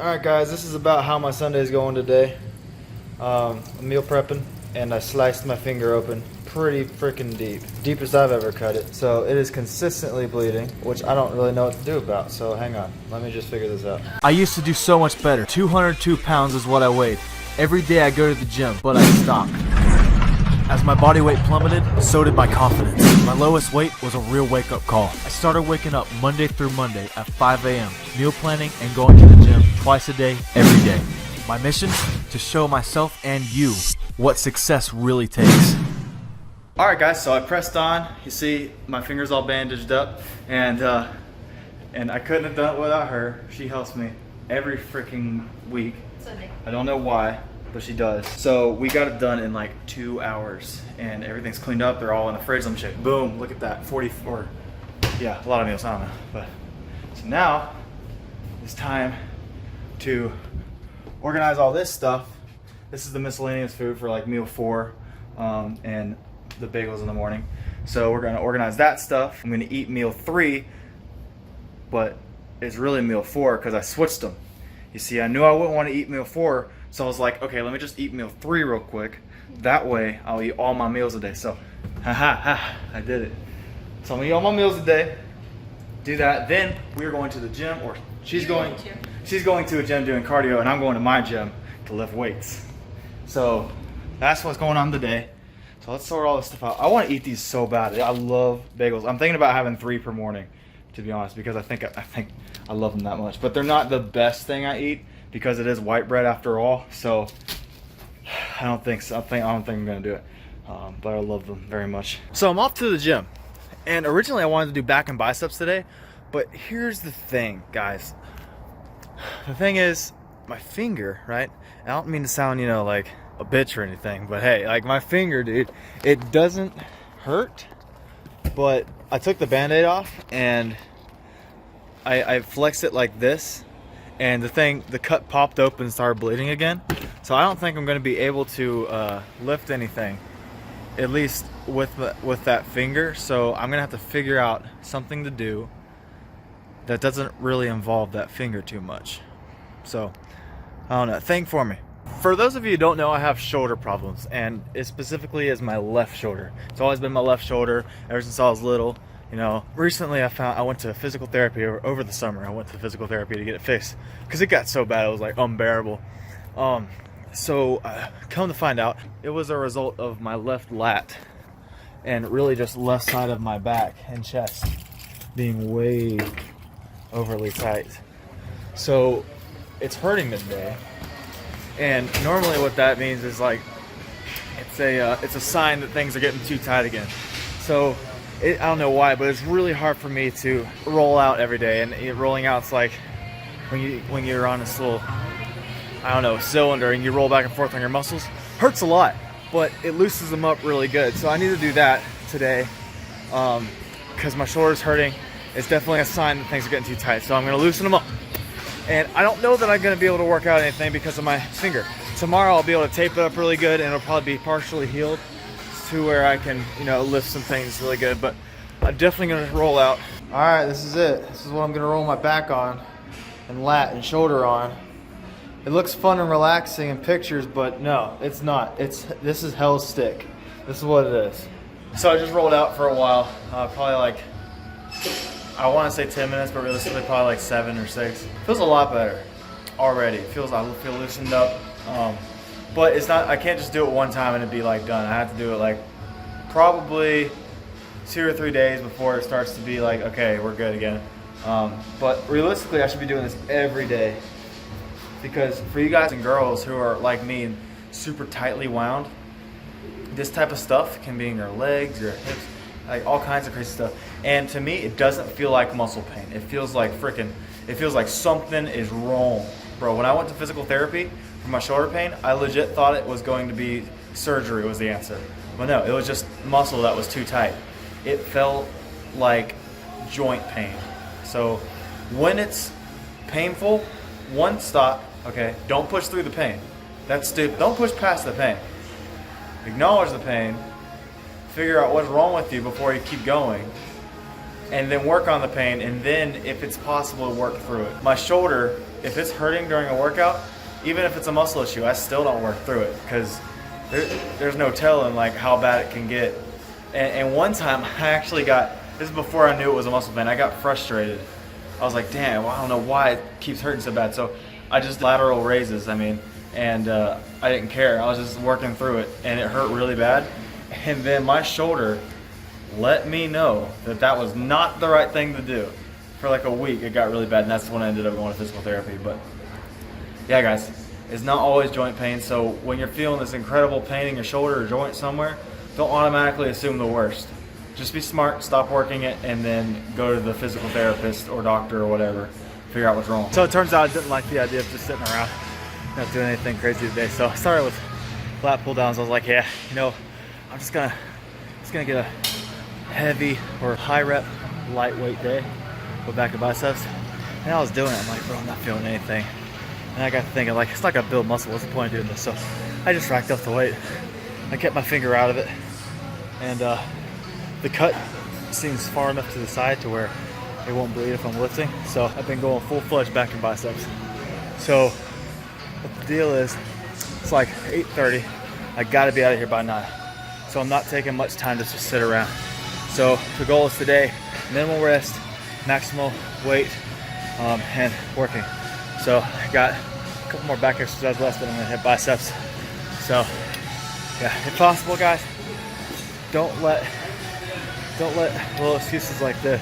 Alright guys, this is about how my Sunday's going today. Meal prepping, and I sliced my finger open pretty freaking deep. Deepest I've ever cut it. So it is consistently bleeding, which I don't really know what to do about. So hang on, let me just figure this out. I used to do so much better. 202 pounds is what I weighed. Every day I go to the gym, but I stopped. As my body weight plummeted, so did my confidence. My lowest weight was a real wake-up call. I started waking up Monday through Monday at 5 a.m., meal planning and going to the gym twice a day, every day. My mission? To show myself and you what success really takes. Alright guys, so I pressed on. You see my fingers all bandaged up, and I couldn't have done it without her. She helps me every freaking week. I don't know why, but she does. So we got it done in like 2 hours, and everything's cleaned up. They're all in the fridge. Let me check. Boom, look at that. 44. Yeah, a lot of meals, I don't know. But so now it's time to organize all this stuff. This is the miscellaneous food for like meal 4 and the bagels in the morning. So we're gonna organize that stuff. I'm gonna eat meal 3, but it's really meal 4 because I switched them. You see, I knew I wouldn't want to eat meal 4, so I was like, okay, let me just eat meal 3 real quick. That way, I'll eat all my meals a day. So, I did it. So I'm gonna eat all my meals a day. Do that. Then we're going to the gym, or she's going to a gym doing cardio, and I'm going to my gym to lift weights. So that's what's going on today. So let's sort all this stuff out. I want to eat these so bad. I love bagels. I'm thinking about having 3 per morning, to be honest, because I think I love them that much. But they're not the best thing I eat because it is white bread after all. So I don't think so. I don't think I'm gonna do it. But I love them very much. So I'm off to the gym, and originally I wanted to do back and biceps today. But here's the thing, guys. The thing is, my finger, right? I don't mean to sound, like a bitch or anything, but hey, like my finger, dude, it doesn't hurt, but I took the band-aid off and I flexed it like this, and the cut popped open and started bleeding again. So I don't think I'm going to be able to lift anything, at least with that finger. So I'm going to have to figure out something to do that doesn't really involve that finger too much. So I don't know. Think for me. For those of you who don't know, I have shoulder problems, and it specifically is my left shoulder. It's always been my left shoulder ever since I was little. Recently I went to physical therapy over the summer. I went to physical therapy to get it fixed because it got so bad it was like unbearable. So come to find out, it was a result of my left lat and really just left side of my back and chest being way overly tight. So it's hurting today. And normally what that means is like it's a sign that things are getting too tight again. So I don't know why, but it's really hard for me to roll out every day. And rolling out's like when you're on this little, I don't know, cylinder, and you roll back and forth on your muscles. Hurts a lot, but it loosens them up really good. So I need to do that today because my shoulder's hurting. It's definitely a sign that things are getting too tight. So I'm going to loosen them up. And I don't know that I'm going to be able to work out anything because of my finger. Tomorrow I'll be able to tape it up really good, and it'll probably be partially healed to where I can, lift some things really good. But I'm definitely going to roll out. All right, this is it. This is what I'm going to roll my back on and lat and shoulder on. It looks fun and relaxing in pictures, but no, it's not. This is hell's stick. This is what it is. So I just rolled out for a while, probably like, I want to say 10 minutes, but realistically probably like 7 or 6. Feels a lot better already. I feel loosened up. But it's not, I can't just do it one time and it'd be like done. I have to do it like probably 2 or 3 days before it starts to be like, okay, we're good again. But realistically, I should be doing this every day, because for you guys and girls who are like me and super tightly wound, this type of stuff can be in your legs, your hips, like all kinds of crazy stuff. And to me, it doesn't feel like muscle pain. It feels like something is wrong. Bro, when I went to physical therapy for my shoulder pain, I legit thought it was going to be surgery was the answer. But no, it was just muscle that was too tight. It felt like joint pain. So when it's painful, one, stop, okay? Don't push through the pain. That's stupid. Don't push past the pain. Acknowledge the pain. Figure out what's wrong with you before you keep going. And then work on the pain, and then if it's possible, work through it. My shoulder if it's hurting during a workout, even if it's a muscle issue, I still don't work through it because there's no telling like how bad it can get. And one time I actually got, this is before I knew it was a muscle pain, I got frustrated. I was like, damn, well, I don't know why it keeps hurting so bad. So I just lateral raises, and I didn't care. I was just working through it, and it hurt really bad. And then my shoulder let me know that that was not the right thing to do. For like a week, it got really bad, and that's when I ended up going to physical therapy. But yeah, guys, it's not always joint pain. So when you're feeling this incredible pain in your shoulder or joint somewhere, don't automatically assume the worst. Just be smart, stop working it, and then go to the physical therapist or doctor or whatever, figure out what's wrong. So it turns out I didn't like the idea of just sitting around, not doing anything crazy today. So I started with lat pull downs. I was like, yeah, you know, I'm just gonna get a heavy or high rep, lightweight day, go back to biceps. And I was doing it. I'm like, bro, I'm not feeling anything. And I got to thinking, like, it's not gonna build muscle. What's the point of doing this? So I just racked up the weight. I kept my finger out of it, and the cut seems far enough to the side to where it won't bleed if I'm lifting. So I've been going full-fledged back in biceps. So what the deal is, it's like 8:30. I gotta be out of here by 9. So I'm not taking much time to just sit around. So the goal is today, minimal rest, maximal weight, and working. So I got a couple more back exercises left, and I'm gonna hit biceps. So yeah, if possible, guys, don't let little excuses like this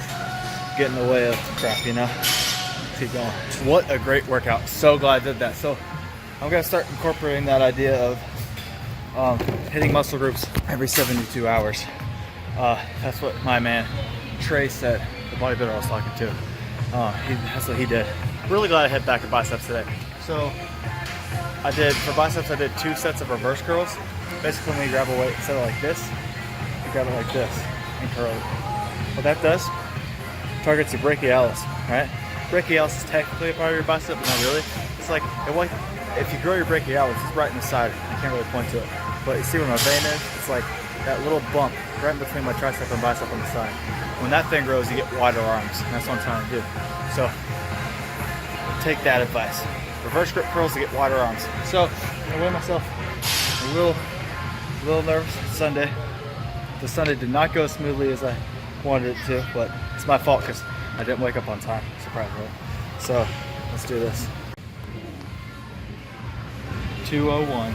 get in the way of crap, you know? Keep going. What a great workout. So glad I did that. So I'm gonna start incorporating that idea of hitting muscle groups every 72 hours. That's what my man Trey said, the bodybuilder I was talking to. That's what he did. Really glad I hit back at biceps today. So for biceps, I did 2 sets of reverse curls. Basically, when you grab a weight, instead of like this, you grab it like this and curl it. What that does, targets your brachialis, right? Brachialis is technically a part of your bicep, but not really. It's like, if you grow your brachialis, it's right in the side. You can't really point to it. But you see where my vein is? It's like that little bump right in between my tricep and bicep on the side. When that thing grows, you get wider arms. And that's what I'm trying to do. So take that advice. Reverse grip curls to get wider arms. So I weighed myself a little nervous Sunday. The Sunday did not go as smoothly as I wanted it to, but it's my fault because I didn't wake up on time, surprisingly. So let's do this. 2:01.